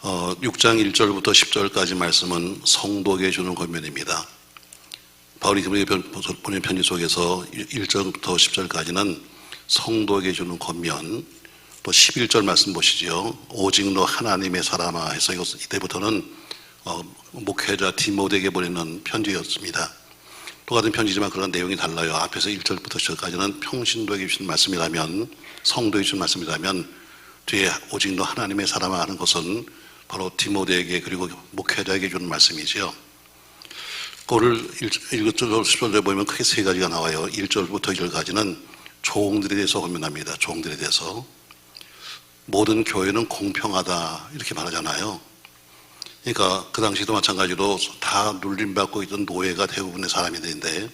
6장 1절부터 10절까지 말씀은 성도에게 주는 권면입니다. 바울이 보낸 편지 속에서 1절부터 10절까지는 성도에게 주는 권면, 또 11절 말씀 보시죠. 오직 너 하나님의 사람아 해서 이때부터는 목회자 디모데에게 보내는 편지였습니다. 똑같은 편지지만 그런 내용이 달라요. 앞에서 1절부터 10절까지는 평신도에게 주신 말씀이라면, 성도에게 주신 말씀이라면, 뒤에 오직 너 하나님의 사람아 하는 것은 바로 디모데에게 그리고 목회자에게 주는 말씀이지요. 그거를 1절, 10절에 보면 크게 세 가지가 나와요. 1절부터 2절까지는 종들에 대해서 권면합니다. 종들에 대해서. 모든 교회는 공평하다 이렇게 말하잖아요. 그러니까 그 당시도 마찬가지로 다 눌림받고 있던 노예가 대부분의 사람들인데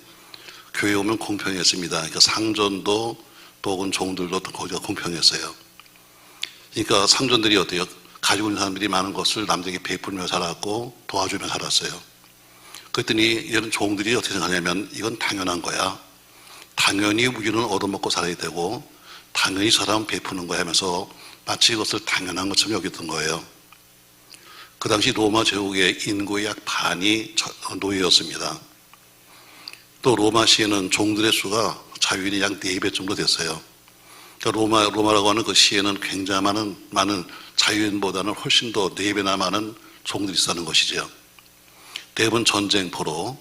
교회에 오면 공평했습니다. 그러니까 상전도 또 혹은 종들도 거기가 공평했어요. 그러니까 상전들이 어때요? 가지고 있는 사람들이 많은 것을 남들에게 베풀며 살았고 도와주며 살았어요. 그랬더니 이런 종들이 어떻게 생각하냐면 이건 당연한 거야. 당연히 우리는 얻어먹고 살아야 되고 당연히 사람 베푸는 거야 하면서 마치 이것을 당연한 것처럼 여겼던 거예요. 그 당시 로마 제국의 인구의 약 반이 노예였습니다. 또 로마시에는 종들의 수가 자유인이 약 4배 정도 됐어요. 그러니까 로마라고 하는 그 시에는 굉장히 많은 자유인보다는 훨씬 더 4배나 많은 종들이 있었다는 것이죠. 대부분 전쟁포로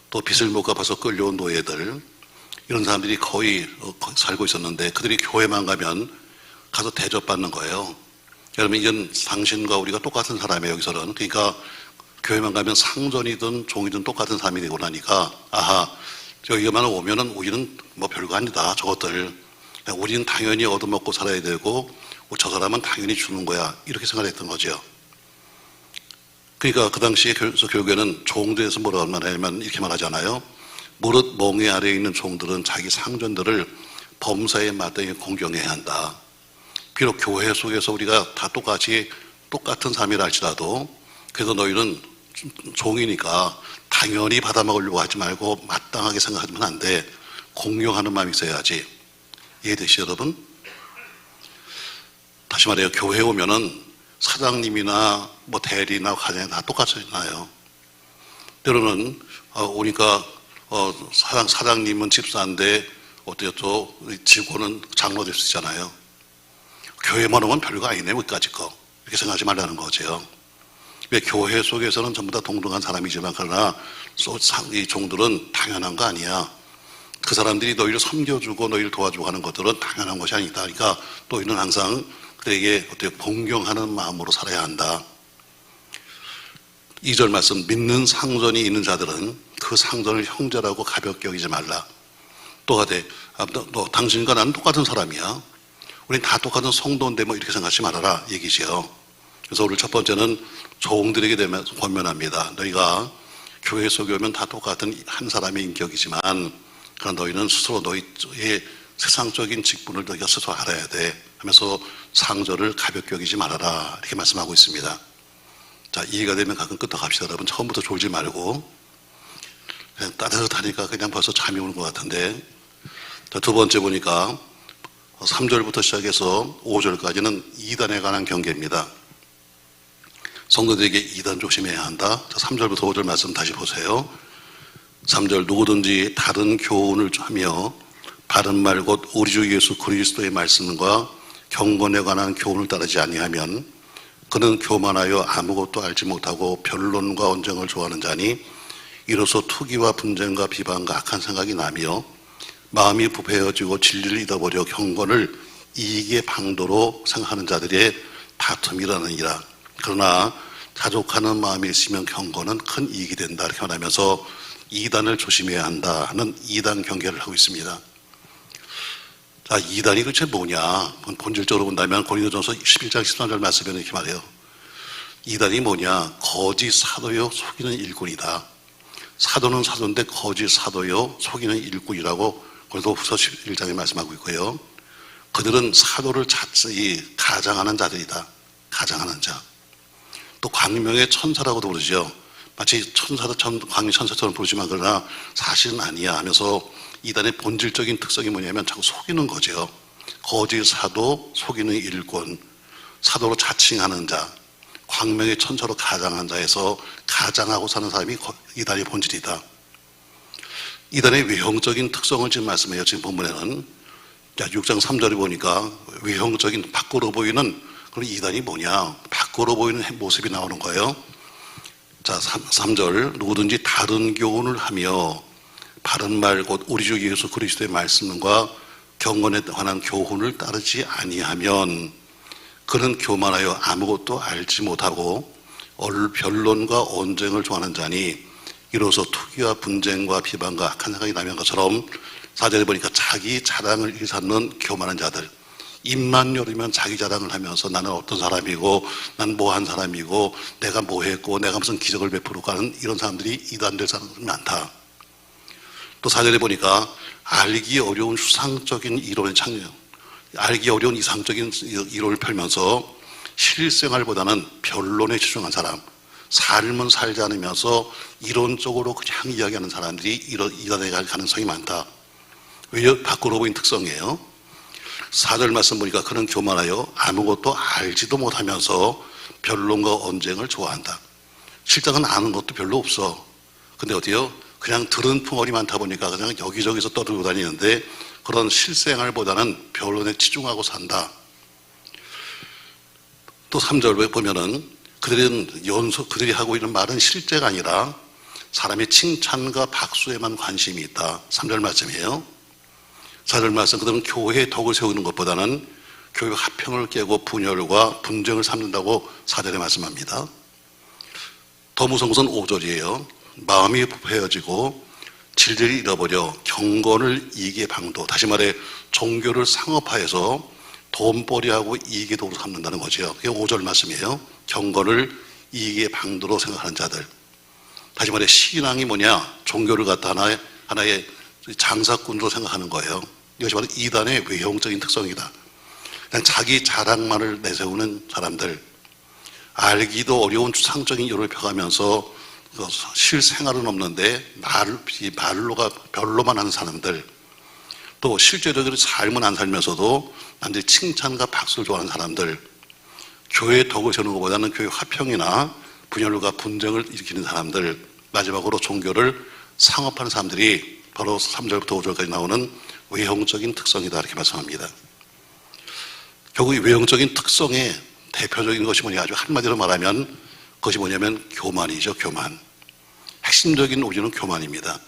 또 빚을 못 갚아서 끌려온 노예들, 이런 사람들이 거의 살고 있었는데 그들이 교회만 가면 가서 대접받는 거예요. 여러분, 이건 당신과 우리가 똑같은 사람이에요, 여기서는. 그러니까 교회만 가면 상전이든 종이든 똑같은 사람이 되고 나니까, 아하, 여기만 오면은 우리는 뭐 별거 아니다, 저것들. 우리는 당연히 얻어먹고 살아야 되고, 저 사람은 당연히 주는 거야. 이렇게 생각했던 거죠. 그러니까 그 당시에 결국에는 종들에서 뭐라고 말하냐면 이렇게 말하잖아요. 무릇 멍에 아래에 있는 종들은 자기 상전들을 범사에 마땅히 공경해야 한다. 비록 교회 속에서 우리가 다 똑같은 삶이라 할지라도 그래서 너희는 종이니까 당연히 받아먹으려고 하지 말고 마땅하게 생각하면 안 돼. 공경하는 마음이 있어야지. 이해되시죠, 여러분? 다시 말해요. 교회에 오면은 사장님이나 뭐 대리나 과장이 다 똑같잖아요. 때로는 오니까 사장님은 집사인데 어때요? 또 직원은 장로 될 수 있잖아요. 교회만 오면 별거 아니네, 여기까지 거. 이렇게 생각하지 말라는 거죠. 왜 교회 속에서는 전부 다 동등한 사람이지만 그러나 이 종들은 당연한 거 아니야. 그 사람들이 너희를 섬겨주고 너희를 도와주고 하는 것들은 당연한 것이 아니다. 그러니까 너희는 항상 그에게 어떻게 공경하는 마음으로 살아야 한다. 2절 말씀, 믿는 상전이 있는 자들은 그 상전을 형제라고 가볍게 여기지 말라. 또 하되 너 당신과 나는 똑같은 사람이야. 우린 다 똑같은 성도인데 뭐 이렇게 생각하지 말아라 얘기죠. 그래서 오늘 첫 번째는 종들에게 대면 권면합니다. 너희가 교회 속에 오면 다 똑같은 한 사람의 인격이지만 그러나 너희는 스스로 너희의 세상적인 직분을 너희가 스스로 알아야 돼 하면서 상전을 가볍게 여기지 말아라 이렇게 말씀하고 있습니다. 자, 이해가 되면 가끔 끄떡 합시다. 여러분, 처음부터 졸지 말고 그냥 따뜻하니까 그냥 벌써 잠이 오는 것 같은데. 자, 두 번째 보니까 3절부터 시작해서 5절까지는 이단에 관한 경계입니다. 성도들에게 이단 조심해야 한다. 자, 3절부터 5절 말씀 다시 보세요. 3절, 누구든지 다른 교훈을 하며 바른 말 곧 우리 주 예수 그리스도의 말씀과 경건에 관한 교훈을 따르지 아니하면 그는 교만하여 아무것도 알지 못하고 변론과 언쟁을 좋아하는 자니 이로써 투기와 분쟁과 비방과 악한 생각이 나며 마음이 부패해지고 진리를 잃어버려 경건을 이익의 방도로 생각하는 자들의 다툼이 일어나느니라. 그러나 자족하는 마음이 있으면 경건은 큰 이익이 된다 이렇게 말하면서 이단을 조심해야 한다 하는 이단 경계를 하고 있습니다. 자, 이단이 도대체 뭐냐? 본질적으로 본다면 고린도전서 11장 13절 말씀에는 이렇게 말해요. 이단이 뭐냐? 거짓 사도요 속이는 일꾼이다. 사도는 사도인데 거짓 사도요 속이는 일꾼이라고 고린도후서 11장에 말씀하고 있고요. 그들은 사도를 자세히 가장하는 자들이다. 가장하는 자. 또 광명의 천사라고도 부르죠. 마치 광명 천사처럼 부르지만 그러나 사실은 아니야 하면서 이단의 본질적인 특성이 뭐냐면 자꾸 속이는 거죠. 거짓 사도, 속이는 일꾼, 사도로 자칭하는 자, 광명의 천처로 가장한 자에서 가장하고 사는 사람이 이단의 본질이다. 이단의 외형적인 특성을 지금 말씀해요. 지금 본문에는 6장 3절에 보니까 외형적인 밖으로 보이는 그런 이단이 뭐냐, 밖으로 보이는 모습이 나오는 거예요. 자, 3절 누구든지 다른 교훈을 하며 바른 말 곧 우리 주 예수 그리스도의 말씀과 경건에 관한 교훈을 따르지 아니하면 그는 교만하여 아무것도 알지 못하고 변론과 언쟁을 좋아하는 자니 이로써 투기와 분쟁과 비방과 악한 생각이 나면 것처럼 4절에 보니까 자기 자랑을 일삼는 교만한 자들, 입만 열으면 자기 자랑을 하면서 나는 어떤 사람이고 난 뭐한 사람이고 내가 뭐 했고 내가 무슨 기적을 베풀고 하는 이런 사람들이 이단될 사람들이 많다. 또 4절에 보니까 알기 어려운 수상적인 이론의 창조, 알기 어려운 이상적인 이론을 펼면서 실생활보다는 변론에 집중한 사람, 삶은 살지 않으면서 이론적으로 그냥 이야기하는 사람들이 이단에 갈 가능성이 많다. 왜 밖으로 보인 특성이에요. 4절 말씀 보니까 그는 교만하여 아무것도 알지도 못하면서 변론과 언쟁을 좋아한다. 실장은 아는 것도 별로 없어. 근데 어디요? 그냥 들은 풍월이 많다 보니까 그냥 여기저기서 떠들고 다니는데 그런 실생활보다는 변론에 집중하고 산다. 또 3절 보면은 그들이 하고 있는 말은 실제가 아니라 사람의 칭찬과 박수에만 관심이 있다. 3절 말씀이에요. 4절 말씀, 그들은 교회의 덕을 세우는 것보다는 교회 화평을 깨고 분열과 분쟁을 삼는다고 4절에 말씀합니다. 더 무서운 것은 5절이에요. 마음이 부패해지고 진리를 잃어버려 경건을 이익의 방도, 다시 말해 종교를 상업화해서 돈벌이하고 이익의 도구로 삼는다는 거죠. 그게 5절 말씀이에요. 경건을 이익의 방도로 생각하는 자들. 다시 말해 신앙이 뭐냐, 종교를 갖다 하나의 장사꾼으로 생각하는 거예요. 이것이 바로 이단의 외형적인 특성이다. 그냥 자기 자랑만을 내세우는 사람들, 알기도 어려운 추상적인 이론을 펴가면서 실생활은 없는데 별로만 하는 사람들, 또 실제적으로 삶은 안 살면서도 남들이 칭찬과 박수를 좋아하는 사람들, 교회의 덕을 세우는 것보다는 교회 화평이나 분열과 분쟁을 일으키는 사람들, 마지막으로 종교를 상업하는 사람들이 바로 3절부터 5절까지 나오는 외형적인 특성이다, 이렇게 말씀합니다. 결국 이 외형적인 특성의 대표적인 것이 뭐냐, 아주 한마디로 말하면 그것이 뭐냐면 교만이죠. 교만. 핵심적인 오류는 교만입니다.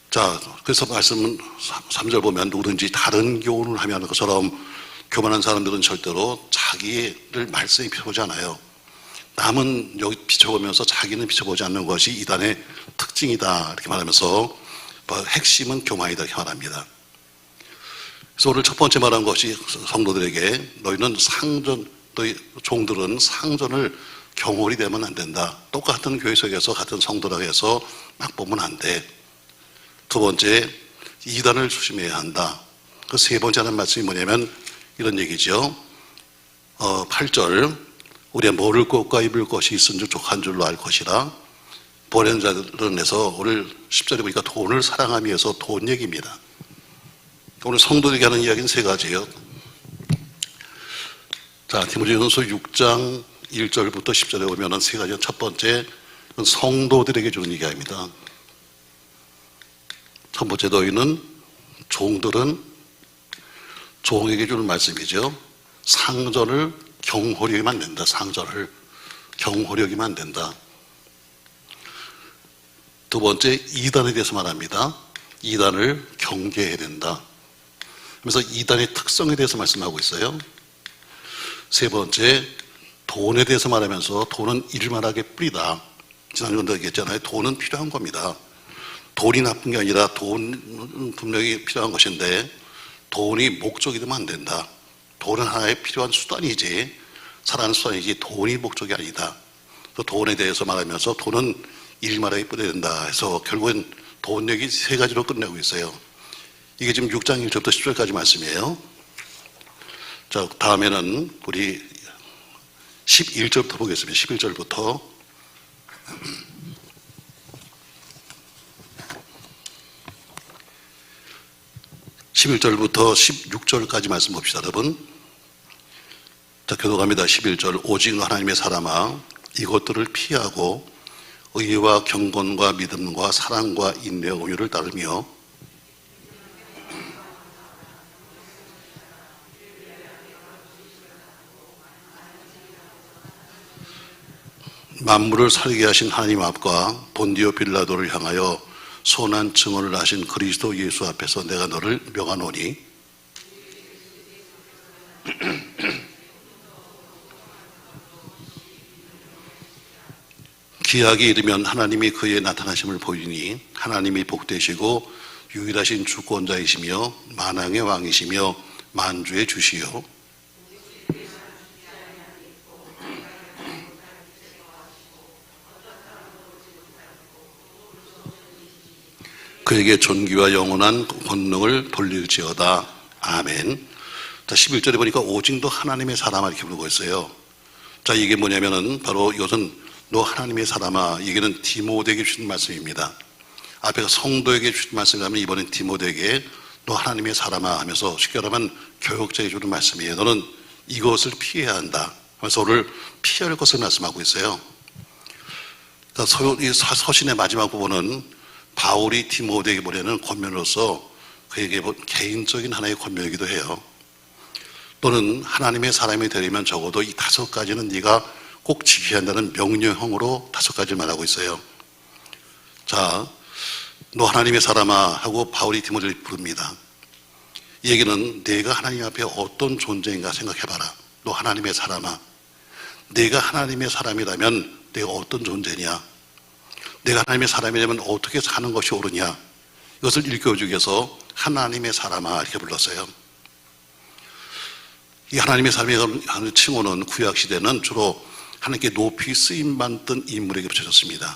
자, 그래서 말씀은 3절 보면 누구든지 다른 교훈을 하면 것처럼 교만한 사람들은 절대로 자기를 말씀에 비춰보지 않아요. 남은 여기 비춰보면서 자기는 비춰보지 않는 것이 이단의 특징이다, 이렇게 말하면서 핵심은 교만이다, 이렇게 말합니다. 그래서 오늘 첫 번째 말한 것이 성도들에게 너희는 너희 종들은 상전을 경홀이 되면 안 된다. 똑같은 교회 속에서 같은 성도라고 해서 막 보면 안 돼. 두 번째, 이단을 조심해야 한다. 그 세 번째 하는 말씀이 뭐냐면 이런 얘기죠. 8절, 우리가 먹을 것과 입을 것이 있은 줄 족한 줄로 알 것이라. 보낸 자들은 해서 오늘 10절에 보니까 돈을 사랑하기 위해서 돈 얘기입니다. 오늘 성도들에게 하는 이야기는 세 가지예요. 자, 디모데전서 6장 1절부터 10절에 보면 세 가지. 첫 번째, 성도들에게 주는 이야기입니다. 첫 번째, 너희는 종들은 종에게 주는 말씀이죠. 상전을 경홀히 여기면 안 된다. 상전을 경홀히 여기면 안 된다. 두 번째, 이단에 대해서 말합니다. 이단을 경계해야 된다. 그래서 이단의 특성에 대해서 말씀하고 있어요. 세 번째, 돈에 대해서 말하면서 돈은 일만하게 뿌리다. 지난주에도 얘기했잖아요. 돈은 필요한 겁니다. 돈이 나쁜 게 아니라 돈은 분명히 필요한 것인데 돈이 목적이 되면 안 된다. 돈은 하나의 필요한 수단이지, 살아가는 수단이지 돈이 목적이 아니다. 그 돈에 대해서 말하면서 돈은 일만하게 뿌려야 된다 해서 결국엔 돈 얘기 세 가지로 끝내고 있어요. 이게 지금 6장 1절부터 10절까지 말씀이에요. 자, 다음에는 우리 11절부터 보겠습니다. 11절부터. (11절부터) (16절까지) 말씀 봅시다, 여러분. 자, 교도갑니다. 11절. 오직 하나님의 사람아, 이것들을 피하고 의와 경건과 믿음과 사랑과 인내와 온유를 따르며 만물을 살게 하신 하나님 앞과 본디오 빌라도를 향하여 선한 증언을 하신 그리스도 예수 앞에서 내가 너를 명하노니 기약이 이르면 하나님이 그의 나타나심을 보이니 하나님이 복되시고 유일하신 주권자이시며 만왕의 왕이시며 만주의 주시요 그에게 존귀와 영원한 권능을 돌릴지어다. 아멘. 자, 11절에 보니까 오직도 하나님의 사람아 이렇게 부르고 있어요. 자, 이게 뭐냐면은 바로 이것은 너 하나님의 사람아, 이게는 디모데에게 주신 말씀입니다. 앞에가 성도에게 주신 말씀이라면 이번엔 디모데에게 너 하나님의 사람아 하면서 쉽게 말하면 교역자에게 주는 말씀이에요. 너는 이것을 피해야 한다 하면서 너를 피할 것을 말씀하고 있어요. 그러니까 이 서신의 마지막 부분은 바울이 디모데에게 보내는 권면으로서 그에게 개인적인 하나의 권면이기도 해요. 너는 하나님의 사람이 되려면 적어도 이 5가지는 네가 꼭 지켜야 한다는 명령형으로 5가지를 말하고 있어요. 자, 너 하나님의 사람아 하고 바울이 디모데를 부릅니다. 이 얘기는 내가 하나님 앞에 어떤 존재인가 생각해봐라. 너 하나님의 사람아, 내가 하나님의 사람이라면 내가 어떤 존재냐, 내가 하나님의 사람이라면 어떻게 사는 것이 옳으냐, 이것을 일깨워주기 위해서 하나님의 사람아 이렇게 불렀어요. 이 하나님의 사람이라는 칭호는 구약시대는 주로 하나님께 높이 쓰임받던 인물에게 붙여졌습니다.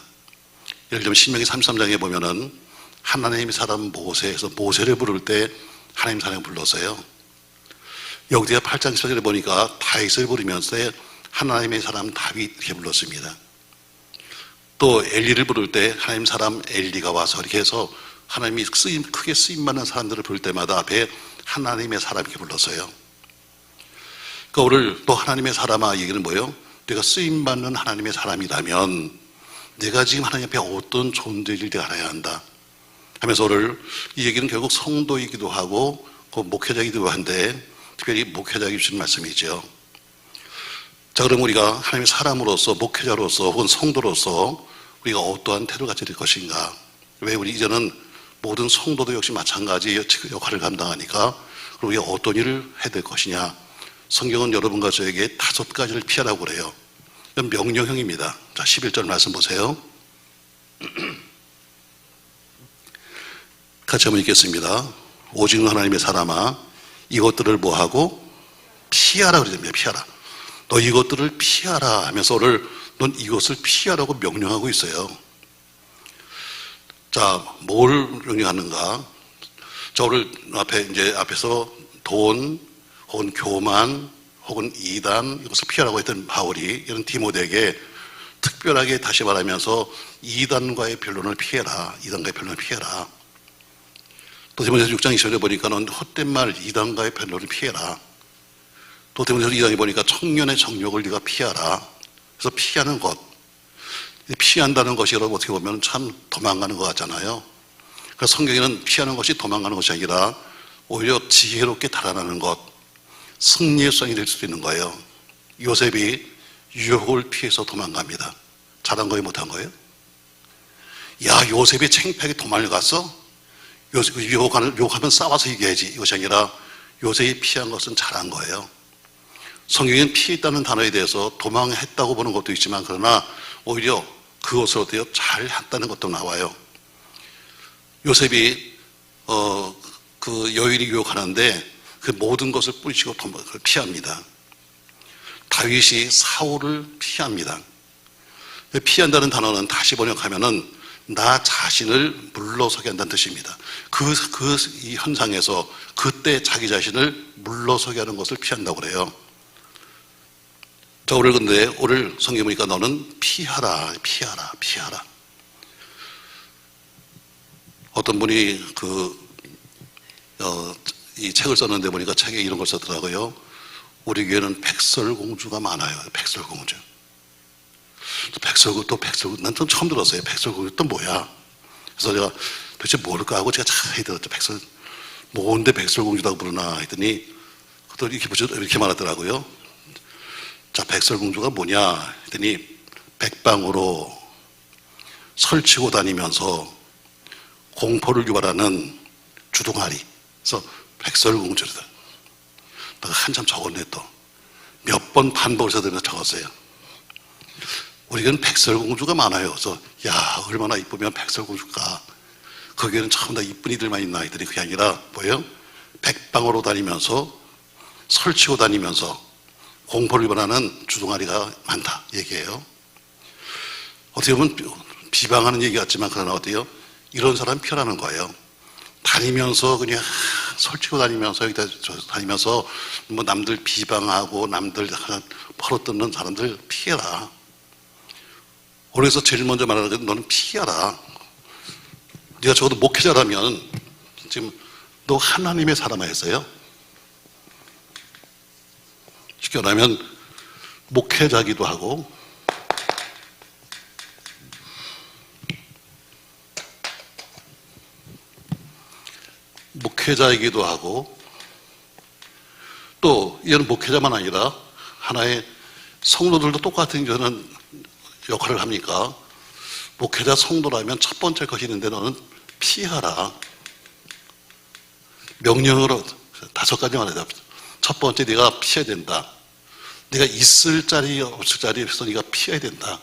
예를 들면 신명기 33장에 보면은 하나님의 사람 모세에서 모세를 부를 때 하나님 사람을 불렀어요. 여기서 8장 10절에 보니까 다윗을 부르면서 하나님의 사람 다윗 이렇게 불렀습니다. 또 엘리를 부를 때 하나님 사람 엘리가 와서 이렇게 해서 하나님이 크게 쓰임받는 사람들을 부를 때마다 앞에 하나님의 사람 이렇게 불렀어요. 그러니까 오늘 또 하나님의 사람아 얘기는 뭐예요? 내가 쓰임받는 하나님의 사람이라면 내가 지금 하나님 앞에 어떤 존재인지 내가 알아야 한다 하면서 오늘 이 얘기는 결국 성도이기도 하고 그 목회자이기도 한데 특별히 목회자에게 주신 말씀이죠. 자, 그럼 우리가 하나님의 사람으로서 목회자로서 혹은 성도로서 우리가 어떠한 태도를 가질 것인가? 왜 우리 이제는 모든 성도도 역시 마찬가지 역할을 감당하니까 그럼 우리가 어떤 일을 해야 될 것이냐? 성경은 여러분과 저에게 5가지를 피하라고 그래요. 이건 명령형입니다. 자, 11절 말씀 보세요. 같이 한번 읽겠습니다. 오직 하나님의 사람아, 이것들을 뭐하고? 피하라 그러잖아요. 피하라. 너 이것들을 피하라 하면서 오늘 넌 이것을 피하라고 명령하고 있어요. 자, 뭘 명령하는가? 자, 오늘 앞에서 돈, 혹은 교만, 혹은 이단, 이것을 피하라고 했던 바울이 이런 디모데에게 특별하게 다시 말하면서 이단과의 변론을 피해라. 이단과의 변론을 피해라. 또 디모데서 6장 20절에 보니까 넌 헛된 말 이단과의 변론을 피해라. 또 디모데서 2장에 보니까 청년의 정욕을 네가 피하라. 그래서 피하는 것. 피한다는 것이 여러분 어떻게 보면 참 도망가는 것 같잖아요. 그래서 성경에는 피하는 것이 도망가는 것이 아니라 오히려 지혜롭게 달아나는 것, 승리의 수단이 될 수도 있는 거예요. 요셉이 유혹을 피해서 도망갑니다. 잘한 거예요, 못한 거예요? 야, 요셉이 창피하게 도망을 갔어? 유혹하면 싸워서 이겨야지. 이것이 아니라 요셉이 피한 것은 잘한 거예요. 성경에는 피했다는 단어에 대해서 도망했다고 보는 것도 있지만 그러나 오히려 그것을 어때요? 잘 했다는 것도 나와요. 요셉이 그 여인이 유혹하는데 그 모든 것을 뿌리치고 피합니다. 다윗이 사울을 피합니다. 피한다는 단어는 다시 번역하면은 나 자신을 물러서게 한다는 뜻입니다. 이 현상에서 그때 자기 자신을 물러서게 하는 것을 피한다고 그래요. 자, 오늘 성경 보니까 너는 피하라. 어떤 분이 이 책을 썼는데 보니까 책에 이런 걸 썼더라고요. 우리 교회는 백설공주가 많아요. 백설공주. 백설공주, 난 좀 처음 들었어요. 백설공주 또 뭐야? 그래서 제가 도대체 뭘까 하고 제가 자세히 들었죠. 뭔데 백설공주라고 부르나 했더니, 또 이렇게 말하더라고요. 자, 백설공주가 뭐냐 했더니, 백방으로 설치고 다니면서 공포를 유발하는 주둥아리. 그래서 백설공주다. 내가 한참 적었네 또. 몇 번 반복을 해서 적었어요. 우리는 백설공주가 많아요. 그래서 야, 얼마나 이쁘면 백설공주가. 거기에는 전부 다 이쁜 이들만 있나 했더니 그게 아니라 뭐예요? 백방으로 다니면서 설치고 다니면서 공포를 유발하는 주둥아리가 많다 얘기예요. 어떻게 보면 비방하는 얘기 같지만 그러나 어때요? 이런 사람 피하라는 거예요. 다니면서 그냥 설치고 다니면서 여기다 다니면서 뭐 남들 비방하고 남들 퍼러뜯는 사람들 피해라. 그래서 제일 먼저 말하는 게 너는 피해라. 네가 적어도 목회자라면 지금 너 하나님의 사람아 했어요. 쉽게 말하면 목회자기도 하고 목회자이기도 하고 또 이런 목회자만 아니라 하나의 성도들도 똑같은 저는 역할을 합니까? 목회자 성도라면 첫 번째 것이 있는데 너는 피하라. 명령으로 5가지 말해요. 첫 번째 네가 피해야 된다. 네가 있을 자리 없을 자리에서 네가 피해야 된다.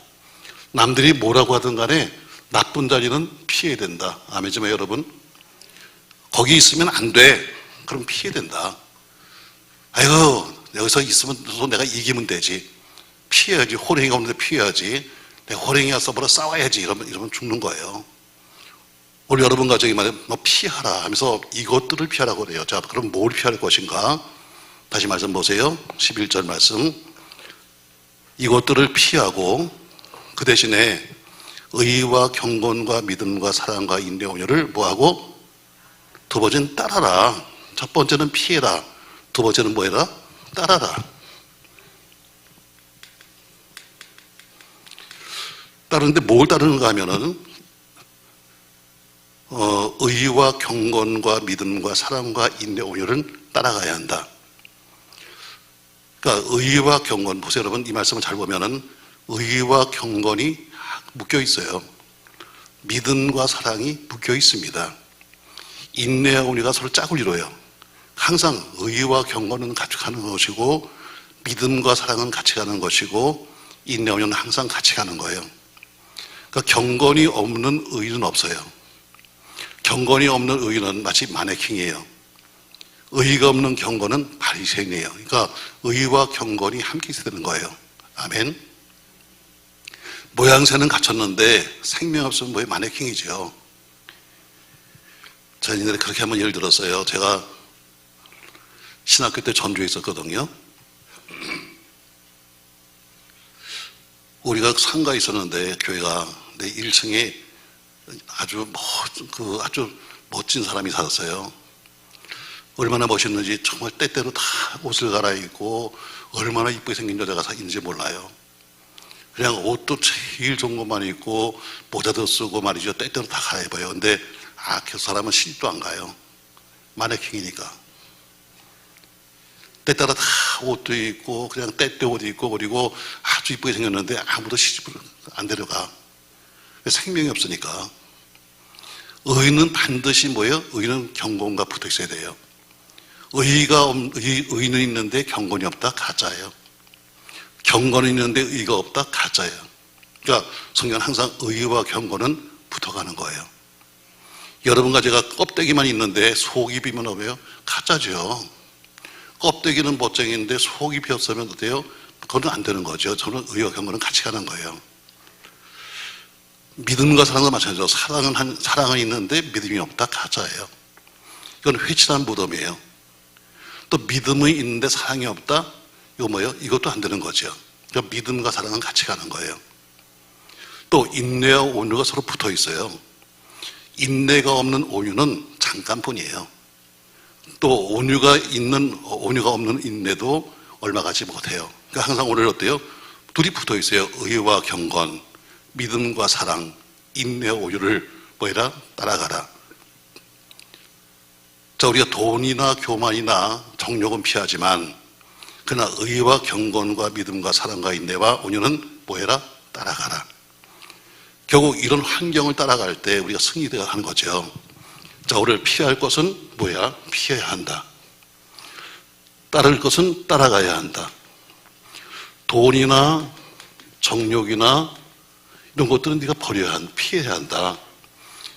남들이 뭐라고 하든 간에 나쁜 자리는 피해야 된다. 아멘이죠 여러분? 거기 있으면 안 돼. 그럼 피해야 된다. 아이고 여기서 있으면 내가 이기면 되지. 피해야지. 호랭이가 없는데 피해야지. 내가 호랭이가 써보러 싸워야지. 이러면 죽는 거예요. 우리 여러분과 저기 말해 너 피하라 하면서 이것들을 피하라고 그래요. 자, 그럼 뭘 피할 것인가? 다시 말씀 보세요. 11절 말씀. 이것들을 피하고 그 대신에 의와 경건과 믿음과 사랑과 인내 온유를 뭐하고? 두 번째는 따라라. 첫 번째는 피해라. 두 번째는 뭐해라? 따라라. 따르는데 뭘 따르는가 하면은 의와 경건과 믿음과 사랑과 인내 온유를 따라가야 한다. 그러니까 의와 경건 보세요 여러분. 이 말씀을 잘 보면은 의와 경건이 묶여 있어요. 믿음과 사랑이 묶여 있습니다. 인내와 온유가 서로 짝을 이뤄요. 항상 의와 경건은 같이 가는 것이고 믿음과 사랑은 같이 가는 것이고 인내와 온유는 항상 같이 가는 거예요. 그러니까 경건이 없는 의는 없어요. 경건이 없는 의는 마치 마네킹이에요. 의가 없는 경건은 바리새인이에요. 그러니까 의와 경건이 함께 있어야 되는 거예요. 아멘. 모양새는 갖췄는데 생명 없으면 뭐에 마네킹이죠. 저는 옛날에 그렇게 한번 예를 들었어요. 제가 신학교 때 전주에 있었거든요. 우리가 상가에 있었는데 교회가 내 1층에 아주 멋진 사람이 살았어요. 얼마나 멋있는지 정말 때때로 다 옷을 갈아입고 얼마나 이쁘게 생긴 여자가 있는지 몰라요. 그냥 옷도 제일 좋은 것만 입고 모자도 쓰고 말이죠. 때때로 다 갈아입어요. 근데 그 사람은 시집도 안 가요. 마네킹이니까. 때따라 다 옷도 입고 그냥 때때 옷 입고 그리고 아주 이쁘게 생겼는데 아무도 시집을 안 데려가. 생명이 없으니까. 의는 반드시 뭐예요? 의는 경건과 붙어 있어야 돼요. 의는 있는데 경건이 없다? 가짜예요. 경건은 있는데 의가 없다? 가짜예요. 그러니까 성경은 항상 의와 경건은 붙어가는 거예요. 여러분과 제가 껍데기만 있는데 속이 비면 어때요? 가짜죠. 껍데기는 멋쟁이인데 속이 비었으면 어때요? 그건 안 되는 거죠. 저는 의와 경건은 같이 가는 거예요. 믿음과 사랑도 마찬가지죠. 사랑은 있는데 믿음이 없다? 가짜예요. 이건 회칠한 무덤이에요. 또 믿음이 있는데 사랑이 없다? 이거 뭐예요? 이것도 안 되는 거죠. 그러니까 믿음과 사랑은 같이 가는 거예요. 또 인내와 온유가 서로 붙어 있어요. 인내가 없는 온유는 잠깐뿐이에요. 또 온유가 없는 인내도 얼마 가지 못해요. 그러니까 항상 오늘 어때요? 둘이 붙어 있어요. 의와 경건, 믿음과 사랑, 인내와 오유를 뭐해라? 따라가라. 자, 우리가 돈이나 교만이나 정욕은 피하지만 그러나 의와 경건과 믿음과 사랑과 인내와 온유는 뭐해라? 따라가라. 결국 이런 환경을 따라갈 때 우리가 승리되어 가는 거죠. 자, 우리를 피할 것은 뭐야? 피해야 한다. 따를 것은 따라가야 한다. 돈이나 정욕이나 이런 것들은 네가 버려야 한다. 피해야 한다.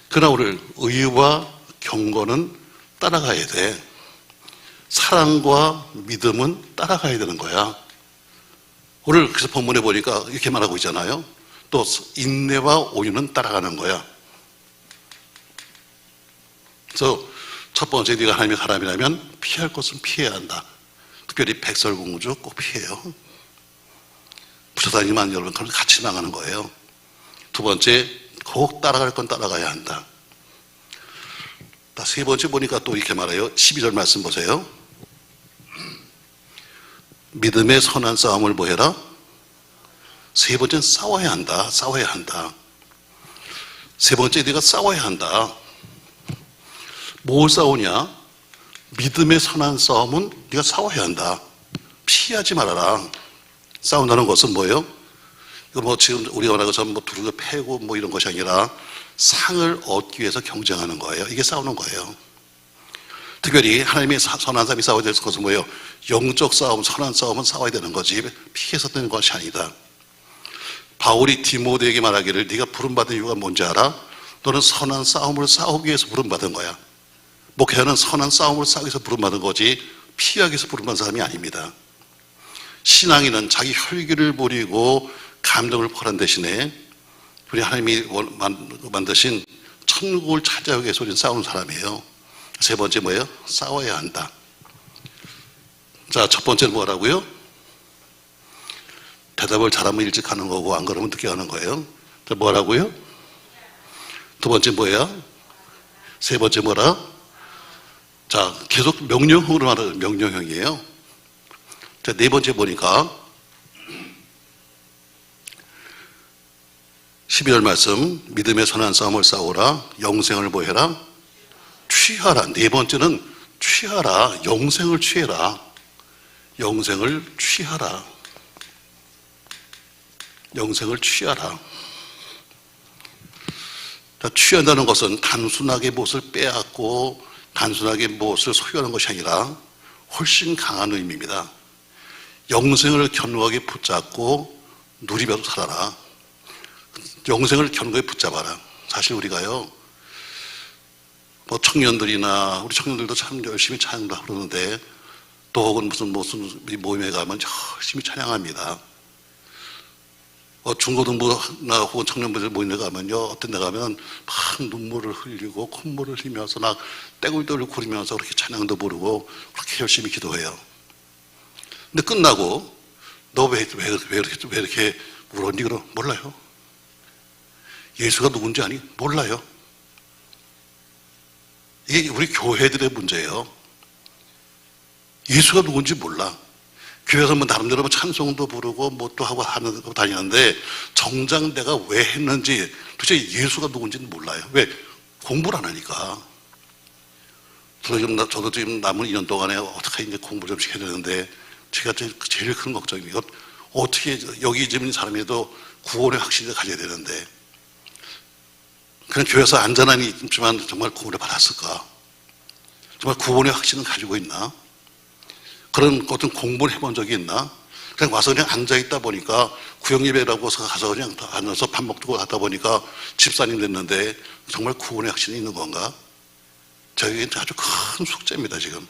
그러나 우리를 의와 경건은 따라가야 돼. 사랑과 믿음은 따라가야 되는 거야. 오늘 그래서 본문에 보니까 이렇게 말하고 있잖아요. 또 인내와 온유는 따라가는 거야. 그래서 첫 번째 네가 하나님의 사람이라면 피할 것은 피해야 한다. 특별히 백설공주 꼭 피해요. 부처다니만 여러분 그럼 같이 나가는 거예요. 두 번째 꼭 따라갈 건 따라가야 한다. 세 번째 보니까 또 이렇게 말해요. 12절 말씀 보세요. 믿음의 선한 싸움을 뭐 해라? 세 번째는 싸워야 한다. 싸워야 한다. 세 번째 네가 싸워야 한다. 뭘 싸우냐? 믿음의 선한 싸움은 네가 싸워야 한다. 피하지 말아라. 싸운다는 것은 뭐예요? 이거 뭐 지금 우리가 말하는 것처럼 뭐 두르고 패고 뭐 이런 것이 아니라 상을 얻기 위해서 경쟁하는 거예요. 이게 싸우는 거예요. 특별히 하나님의 선한 싸움이 싸워야 될 것은 뭐예요? 영적 싸움, 선한 싸움은 싸워야 되는 거지 피해서 되는 것이 아니다. 바울이 디모데에게 말하기를 네가 부름받은 이유가 뭔지 알아? 너는 선한 싸움을 싸우기 위해서 부름받은 거야. 목회자는 선한 싸움을 싸우기 위해서 부름받은 거지 피하기 위해서 부름받은 사람이 아닙니다. 신앙인은 자기 혈기를 부리고 감동을 퍼란 대신에 우리 하나님이 만드신 천국을 찾아오기 위해서 우리는 싸우는 사람이에요. 세 번째 뭐예요? 싸워야 한다. 자, 첫 번째는 뭐라고요? 대답을 잘하면 일찍 하는 거고 안 그러면 늦게 하는 거예요. 자, 뭐라고요? 두 번째 뭐야? 세 번째 뭐라? 자, 계속 명령형으로 말하는 명령형이에요. 자, 네 번째 보니까 12절 말씀 믿음의 선한 싸움을 싸우라 영생을 뭐 해라? 취하라. 네 번째는 취하라. 영생을 취해라. 영생을 취하라. 영생을 취하라. 자, 취한다는 것은 단순하게 무엇을 빼앗고 단순하게 무엇을 소유하는 것이 아니라 훨씬 강한 의미입니다. 영생을 견고하게 붙잡고 누리며 살아라. 영생을 견고하게 붙잡아라. 사실 우리가요, 뭐 청년들이나 우리 청년들도 참 열심히 찬양도 그러는데 또 혹은 무슨 모임에 가면 열심히 찬양합니다. 중고등부나 혹은 청년부들 모임에 가면요, 어떤 데 가면 막 눈물을 흘리고 콧물을 흘리면서 막 떼굴떼굴 구르면서 그렇게 찬양도 부르고 그렇게 열심히 기도해요. 근데 끝나고 너 왜 이렇게 울었니? 그럼 몰라요. 예수가 누군지 아니? 몰라요. 이게 우리 교회들의 문제예요. 예수가 누군지 몰라. 교회에서 뭐 나름대로 뭐 찬송도 부르고 뭐 또 하고 하는 거 다니는데 정작 내가 왜 했는지 도대체 예수가 누군지는 몰라요. 왜? 공부를 안 하니까. 저도 지금 남은 2년 동안에 어떻게 이제 공부 좀 시켜야 되는데 제가 제일 큰 걱정이 이거 어떻게 여기 있는 사람이라도 구원의 확신을 가져야 되는데 그냥 교회에서 안전한이 있지만 정말 구원을 받았을까? 정말 구원의 확신을 가지고 있나? 그런 어떤 공부를 해본 적이 있나? 그냥 와서 그냥 앉아있다 보니까 구역예배라고 가서 그냥 앉아서 밥 먹고 갔다 보니까 집사님 됐는데 정말 구원의 확신이 있는 건가? 저에게 아주 큰 숙제입니다, 지금.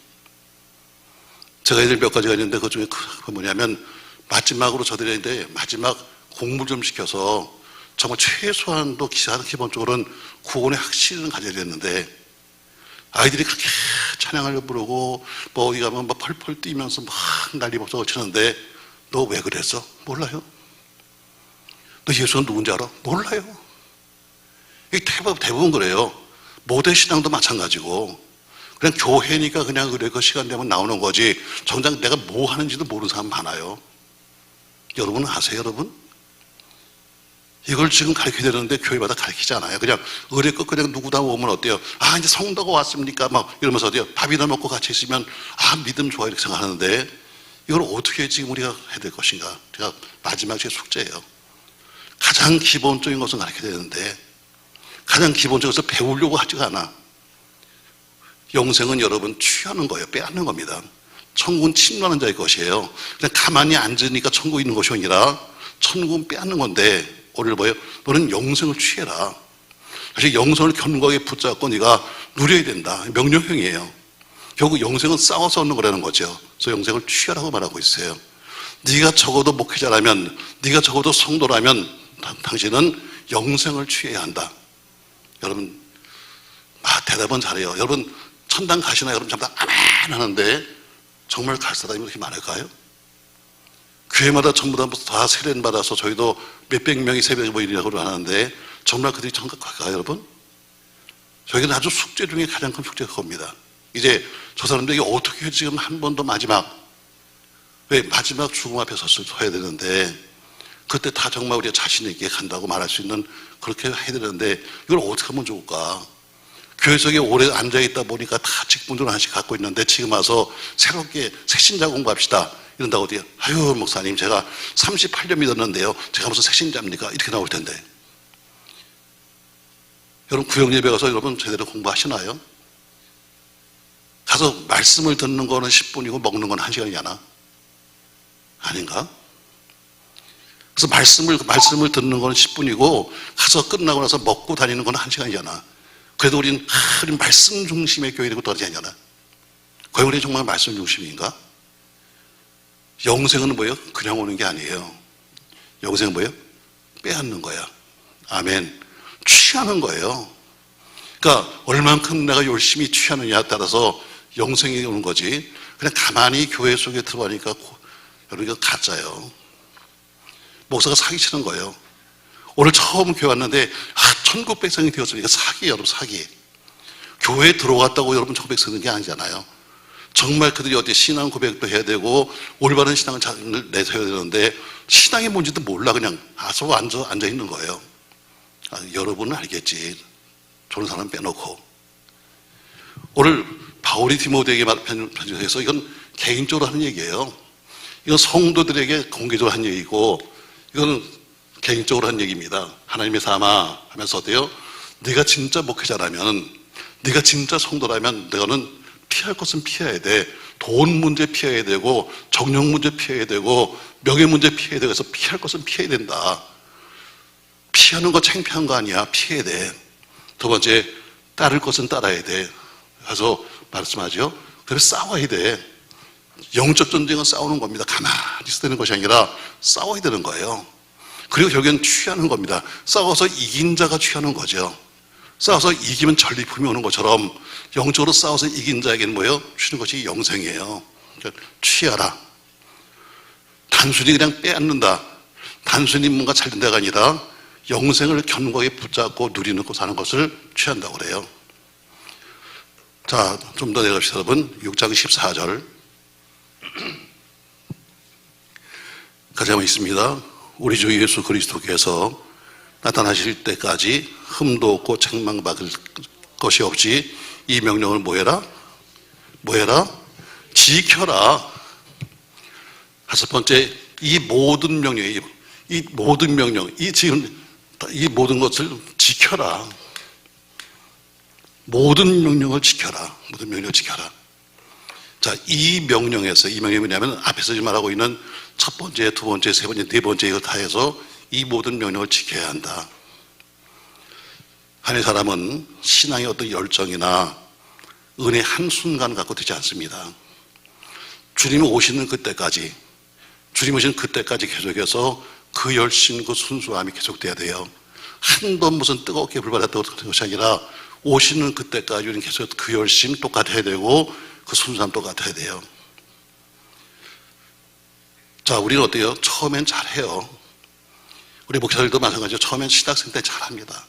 제가 이들 몇 가지가 있는데 그 중에 뭐냐면 마지막으로 저들인데 마지막 공부 좀 시켜서 정말 최소한도 기본적으로는 구원의 확신을 가져야 되는데 아이들이 그렇게 찬양을 부르고 뭐 어디 가면 막 펄펄 뛰면서 막 난리 법석을 치는데 너 왜 그랬어? 몰라요. 너 예수는 누군지 알아? 몰라요. 이게 대부분 그래요. 모대 신앙도 마찬가지고 그냥 교회니까 그냥 그래, 그 시간 되면 나오는 거지 정작 내가 뭐 하는지도 모르는 사람 많아요. 여러분 아세요, 여러분? 이걸 지금 가르쳐야 되는데 교회마다 가르치지 않아요. 그냥 의례껏 그냥 누구다 오면 어때요? 아, 이제 성도가 왔습니까? 막 이러면서 어때요? 밥이나 먹고 같이 있으면 아, 믿음 좋아 이렇게 생각하는데 이걸 어떻게 지금 우리가 해야 될 것인가? 제가 마지막 제 숙제예요. 가장 기본적인 것을 가르쳐야 되는데 가장 기본적인 것을 배우려고 하지가 않아. 영생은 여러분 취하는 거예요. 빼앗는 겁니다. 천국은 침노하는 자의 것이에요. 그냥 가만히 앉으니까 천국에 있는 것이 아니라 천국은 빼앗는 건데 오늘 뭐예요? 너는 영생을 취해라. 사실 영생을 견고하게 붙잡고 네가 누려야 된다. 명령형이에요. 결국 영생은 싸워서 얻는 거라는 거죠. 그래서 영생을 취하라고 말하고 있어요. 네가 적어도 목회자라면, 네가 적어도 성도라면 당신은 영생을 취해야 한다. 여러분, 대답은 잘해요. 여러분 천당 가시나요? 여러분 전부 다 아멘 하는데 정말 갈 사람이 그렇게 많을까요? 교회마다 전부 다 세례를 받아서 저희도 몇백 명이 새벽에 모이려고 하는데 정말 그들이 천국 갈까요, 여러분? 저희는 아주 숙제 중에 가장 큰 숙제가 그겁니다. 이제 저 사람들이 어떻게 지금 한 번 더 마지막 죽음 앞에 서야 되는데 그때 다 정말 우리가 자신 있게 간다고 말할 수 있는 그렇게 해야 되는데 이걸 어떻게 하면 좋을까? 교회 속에 오래 앉아있다 보니까 다 직분들 하나씩 갖고 있는데 지금 와서 새롭게 새신자 공부합시다 이런다고 어디요? 아유 목사님 제가 38년 믿었는데요 제가 무슨 새신자입니까? 이렇게 나올 텐데 여러분 구역예배 가서 여러분 제대로 공부하시나요? 가서 말씀을 듣는 거는 10분이고 먹는 건 1시간이잖아 아닌가? 그래서 말씀을 듣는 거는 10분이고 가서 끝나고 나서 먹고 다니는 건 1시간이잖아 그래도 우린 말씀 중심의 교회라고 떠나지 않잖아 과연 우리 정말 말씀 중심인가? 영생은 뭐예요? 그냥 오는 게 아니에요. 영생은 뭐예요? 빼앗는 거야. 아멘. 취하는 거예요. 그러니까 얼만큼 내가 열심히 취하느냐에 따라서 영생이 오는 거지. 그냥 가만히 교회 속에 들어가니까 여러분 이거 가짜예요. 목사가 사기치는 거예요. 오늘 처음 교회 왔는데 천국 백성이 되었으니까 사기예요, 여러분 사기. 교회에 들어갔다고 여러분 천국 백성이 되는 게 아니잖아요. 정말 그들이 어디 신앙 고백도 해야 되고 올바른 신앙을 내세워야 되는데 신앙이 뭔지도 몰라 그냥 아서 앉아 있는 거예요. 여러분은 알겠지. 좋은 사람 빼놓고. 오늘 바울이 디모데에게 편지해서 이건 개인적으로 하는 얘기예요. 이건 성도들에게 공개적으로 한 얘기고 이건 개인적으로 한 얘기입니다. 하나님의 삼아 하면서 어때요? 네가 진짜 목회자라면 네가 진짜 성도라면 너는 피할 것은 피해야 돼. 돈 문제 피해야 되고 정력 문제 피해야 되고 명예 문제 피해야 되고 그래서 피할 것은 피해야 된다. 피하는 거 창피한 거 아니야. 피해야 돼. 두 번째 따를 것은 따라야 돼. 그래서 말씀하죠. 그래서 싸워야 돼. 영적 전쟁은 싸우는 겁니다. 가만히 있어야 되는 것이 아니라 싸워야 되는 거예요. 그리고 결국엔 취하는 겁니다. 싸워서 이긴 자가 취하는 거죠. 싸워서 이기면 전리품이 오는 것처럼 영적으로 싸워서 이긴 자에게는 뭐예요? 취하는 것이 영생이에요. 그러니까 취하라. 단순히 그냥 빼앗는다. 단순히 뭔가 잘 된다가 아니라 영생을 견고하게 붙잡고 누리는 거 사는 것을 취한다고 그래요. 자, 좀 더 내려갑시다, 여러분. 6장 14절. 같이 한번 있습니다. 우리 주 예수 그리스도께서 나타나실 때까지 흠도 없고 책망받을 것이 없이 이 명령을 뭐해라? 지켜라. 다섯 번째, 이 모든 명령, 이 모든 것을 지켜라. 모든 명령을 지켜라. 모든 명령을 지켜라. 자, 이 명령이 뭐냐면 앞에서 지금 말하고 있는 첫 번째, 두 번째, 세 번째, 네 번째 이거 다 해서 이 모든 명령을 지켜야 한다. 한 사람은 신앙의 어떤 열정이나 은혜 한순간 갖고 되지 않습니다. 주님이 오시는 그때까지 계속해서 그 열심, 그 순수함이 계속돼야 돼요. 한 번 무슨 뜨겁게 불받았다고 그런 것이 아니라 오시는 그때까지 우리는 계속 그 열심 똑같아야 되고 그 순수함 똑같아야 돼요. 자, 우리는 어때요? 처음엔 잘해요. 우리 목사들도 마찬가지로 처음엔 신학생 때 잘합니다.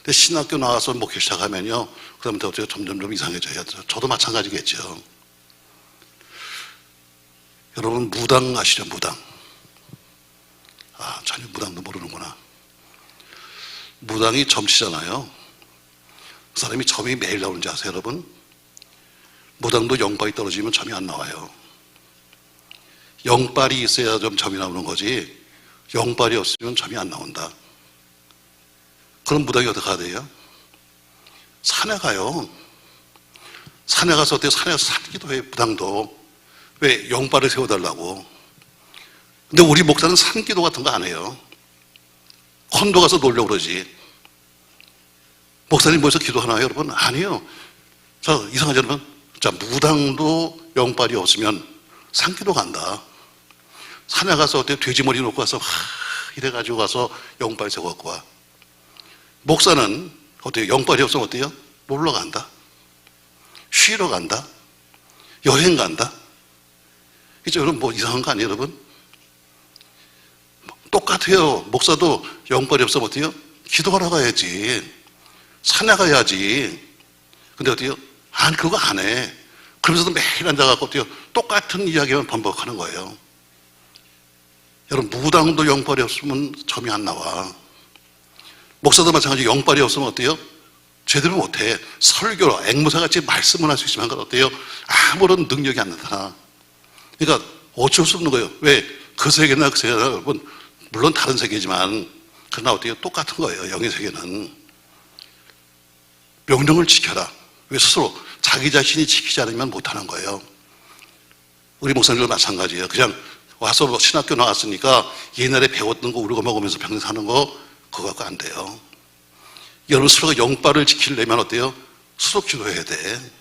근데 신학교 나와서 목회 시작하면요, 그다음부터 어떻게 점점 이상해져요. 저도 마찬가지겠죠. 여러분 무당 아시죠? 무당. 아, 전혀 무당도 모르는구나. 무당이 점치잖아요. 그 사람이 점이 매일 나오는지 아세요, 여러분? 무당도 영빨이 떨어지면 점이 안 나와요. 영빨이 있어야 좀 점이 나오는 거지, 영빨이 없으면 점이 안 나온다. 그럼 무당이 어떻게 해야 돼요? 산에 가요. 산에 가서 어때요? 산에 가서 살기도 해요, 무당도. 왜? 영빨을 세워달라고. 근데 우리 목사는 산기도 같은 거 안 해요. 콘도 가서 놀려고 그러지. 목사님 모여서 기도하나요, 여러분? 아니에요. 자, 이상하죠, 여러분? 자, 무당도 영빨이 없으면 산기도 간다. 산에 가서 어때요? 돼지머리 놓고 가서 이래가지고 가서 영빨 세워갖고 와. 목사는 어때요? 영빨이 없으면 어때요? 놀러 간다. 쉬러 간다. 여행 간다. 이제 여러분 뭐 이상한 거 아니에요, 여러분? 똑같아요. 목사도 영빨이 없으면 어때요? 기도하러 가야지. 산에 가야지. 근데 어때요? 아니, 그거 안 해. 그러면서도 매일 앉아갖고 어때요? 똑같은 이야기만 반복하는 거예요. 여러분, 무당도 영빨이 없으면 점이 안 나와. 목사도 마찬가지로 영빨이 없으면 어때요? 제대로 못해. 설교로 앵무새같이 말씀은 할 수 있지만 어때요? 아무런 능력이 안 나타나. 그러니까 어쩔 수 없는 거예요. 왜? 그 세계나 그 세계나 여러분, 물론 다른 세계지만 그러나 어때요? 똑같은 거예요. 영의 세계는. 명령을 지켜라. 왜? 스스로 자기 자신이 지키지 않으면 못하는 거예요. 우리 목사님도 마찬가지예요. 그냥 와서 신학교 나왔으니까 옛날에 배웠던 거 우리가 먹으면서 평생 사는 거 그거 갖고 안 돼요. 여러분 스스로가 영빨을 지키려면 어때요? 스스로 기도해야 돼.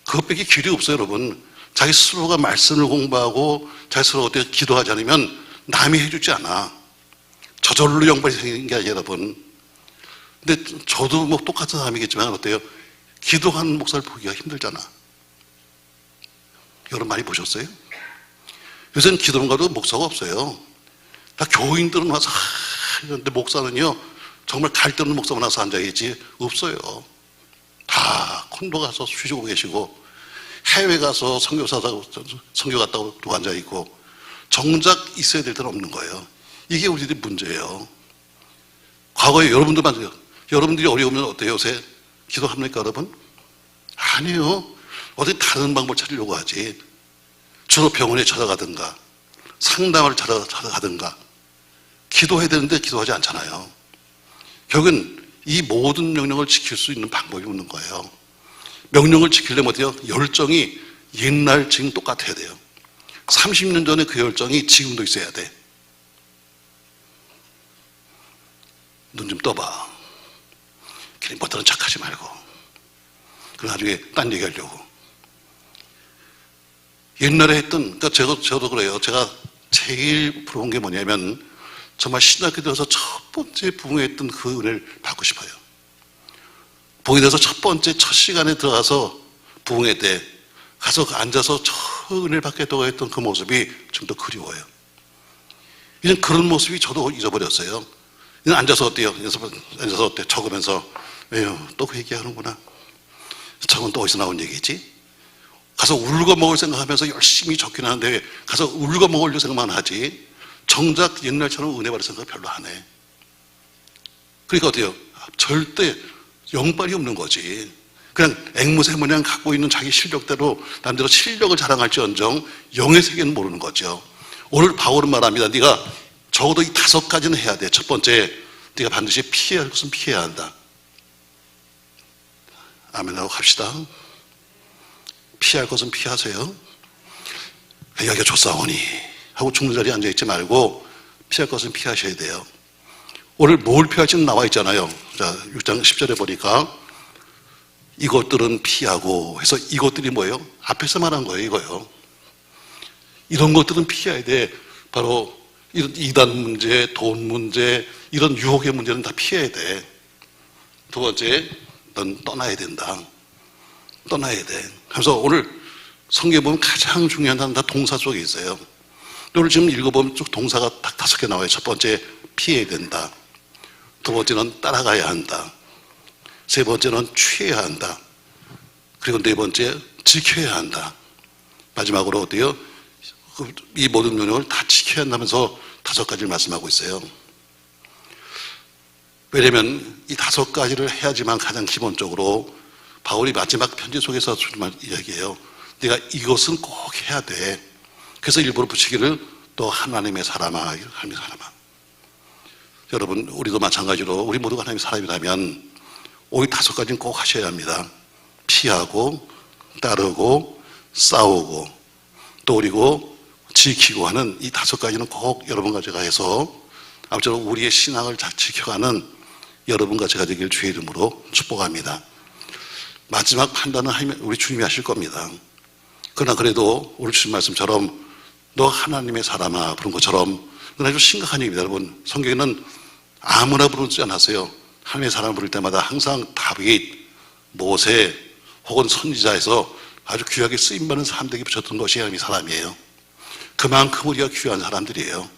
그것밖에 길이 없어요, 여러분. 자기 스스로가 말씀을 공부하고 자기 스스로가 어때요? 기도하지 않으면 남이 해주지 않아. 저절로 영빨이 생기는 게 아니에요, 여러분. 근데 저도 뭐 똑같은 사람이겠지만 어때요? 기도하는 목사를 보기가 힘들잖아. 여러분 많이 보셨어요? 요새는 기도원 가도 목사가 없어요. 다 교인들은 와서 이런데 목사는요 정말 갈 데 없는 목사만 와서 앉아있지 없어요. 다 콘도 가서 쉬시고 계시고 해외 가서 선교 갔다 오고 앉아있고 정작 있어야 될 때는 없는 거예요. 이게 우리들의 문제예요. 과거에 여러분도 맞아요. 여러분들이 어려우면 어때요? 요새 기도합니까, 여러분? 아니에요. 어디 다른 방법을 찾으려고 하지. 주로 병원에 찾아가든가 상담을 찾아가든가 기도해야 되는데 기도하지 않잖아요. 결국은 이 모든 명령을 지킬 수 있는 방법이 없는 거예요. 명령을 지키려면 어때요? 열정이 옛날 지금 똑같아야 돼요. 30년 전에 그 열정이 지금도 있어야 돼. 눈 좀 떠봐. 괜히 못하는 척하지 말고. 그럼 나중에 딴 얘기하려고. 옛날에 했던, 그러니까 저도 그래요. 제가 제일 부러운 게 뭐냐면 정말 신학교 들어서 첫 번째 부흥했던 그 은혜를 받고 싶어요. 부흥에 대해서 첫 번째 첫 시간에 들어가서 부흥회 때 가서 앉아서 저 은혜를 받겠다고 했던 그 모습이 좀 더 그리워요. 이제 그런 모습이 저도 잊어버렸어요. 이제 앉아서 어때요? 앉아서 어때? 적으면서 에휴 또 그 얘기하는구나. 저건 또 어디서 나온 얘기지? 가서 울고 먹을 생각하면서 열심히 적긴 하는데 가서 울고 먹으려고 생각만 하지 정작 옛날처럼 은혜 받을 생각 별로 안 해. 그러니까 어때요? 절대 영빨이 없는 거지. 그냥 앵무새 모양 갖고 있는 자기 실력대로 남대로 실력을 자랑할지언정 영의 세계는 모르는 거죠. 오늘 바울은 말합니다. 네가 적어도 이 5가지는 해야 돼. 첫 번째, 네가 반드시 피해야 할 것은 피해야 한다. 아멘 하고 갑시다. 피할 것은 피하세요. 여기가 좋사오니 하고 죽는 자리에 앉아있지 말고 피할 것은 피하셔야 돼요. 오늘 뭘 피할지는 나와 있잖아요. 자, 6장 10절에 보니까 이것들은 피하고 해서 이것들이 뭐예요? 앞에서 말한 거예요, 이거요. 이런 것들은 피해야 돼. 바로 이런 이단 문제, 돈 문제, 이런 유혹의 문제는 다 피해야 돼. 두 번째, 넌 떠나야 된다. 떠나야 돼. 그래서 오늘 성경에 보면 가장 중요한 단어는 다 동사 속에 있어요. 오늘 지금 읽어보면 쭉 동사가 딱 5개 나와요. 첫 번째, 피해야 된다. 두 번째는 따라가야 한다. 세 번째는 취해야 한다. 그리고 네 번째, 지켜야 한다. 마지막으로 어때요? 이 모든 명령을 다 지켜야 한다면서 5가지를 말씀하고 있어요. 왜냐하면 이 5가지를 해야지만 가장 기본적으로 바울이 마지막 편지 속에서 이야기해요. 네가 이것은 꼭 해야 돼. 그래서 일부러 붙이기를 또 하나님의 사람아, 하나님의 사람아. 여러분, 우리도 마찬가지로 우리 모두가 하나님의 사람이라면 이 5가지는 꼭 하셔야 합니다. 피하고 따르고 싸우고 또 그리고 지키고 하는 이 5가지는 꼭 여러분과 제가 해서 아무쪼록 우리의 신앙을 잘 지켜가는 여러분과 제가 되길 주의 이름으로 축복합니다. 마지막 판단은 우리 주님이 하실 겁니다. 그러나 그래도 우리 주님 말씀처럼 너 하나님의 사람아 부른 것처럼 그건 아주 심각한 얘기입니다. 여러분, 성경에는 아무나 부르지 않았어요. 하나님의 사람 부를 때마다 항상 다윗, 모세 혹은 선지자에서 아주 귀하게 쓰임받는 사람들에게 붙였던 것이 하나님의 사람이에요. 그만큼 우리가 귀한 사람들이에요.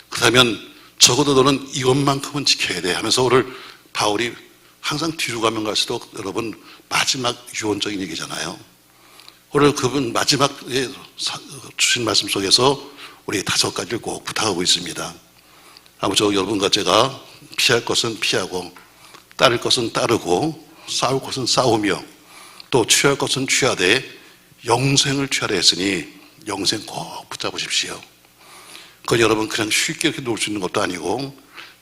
그렇다면 적어도 너는 이것만큼은 지켜야 돼 하면서 오늘 바울이 항상 뒤로 가면 갈수록 여러분 마지막 유언적인 얘기잖아요. 오늘 그분 마지막에 주신 말씀 속에서 우리 5가지를 꼭 부탁하고 있습니다. 아무쪼록 여러분과 제가 피할 것은 피하고 따를 것은 따르고 싸울 것은 싸우며 또 취할 것은 취하되 영생을 취하라 했으니 영생 꼭 붙잡으십시오. 그건 여러분 그냥 쉽게 이렇게 놓을 수 있는 것도 아니고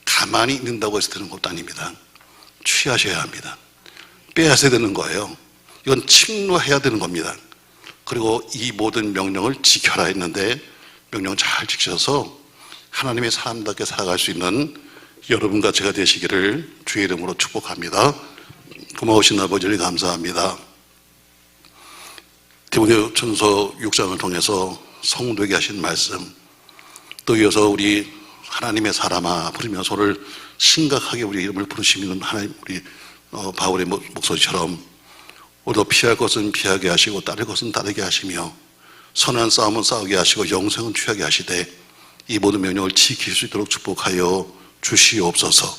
가만히 있는다고 해서 되는 것도 아닙니다. 취하셔야 합니다. 빼앗아야 되는 거예요. 이건 침노해야 되는 겁니다. 그리고 이 모든 명령을 지켜라 했는데 명령 잘 지켜서 하나님의 사람답게 살아갈 수 있는 여러분과 제가 되시기를 주의 이름으로 축복합니다. 고마우신 아버지를 감사합니다. 디모데전서 6장을 통해서 성도에게 하신 말씀 또 이어서 우리 하나님의 사람아 부르면서 오늘 심각하게 우리 이름을 부르시는 하나님 우리 바울의 목소리처럼 우리도 피할 것은 피하게 하시고 따를 것은 따르게 하시며 선한 싸움은 싸우게 하시고 영생은 취하게 하시되 이 모든 명령을 지킬 수 있도록 축복하여 주시옵소서.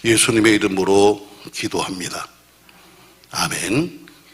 예수님의 이름으로 기도합니다. 아멘.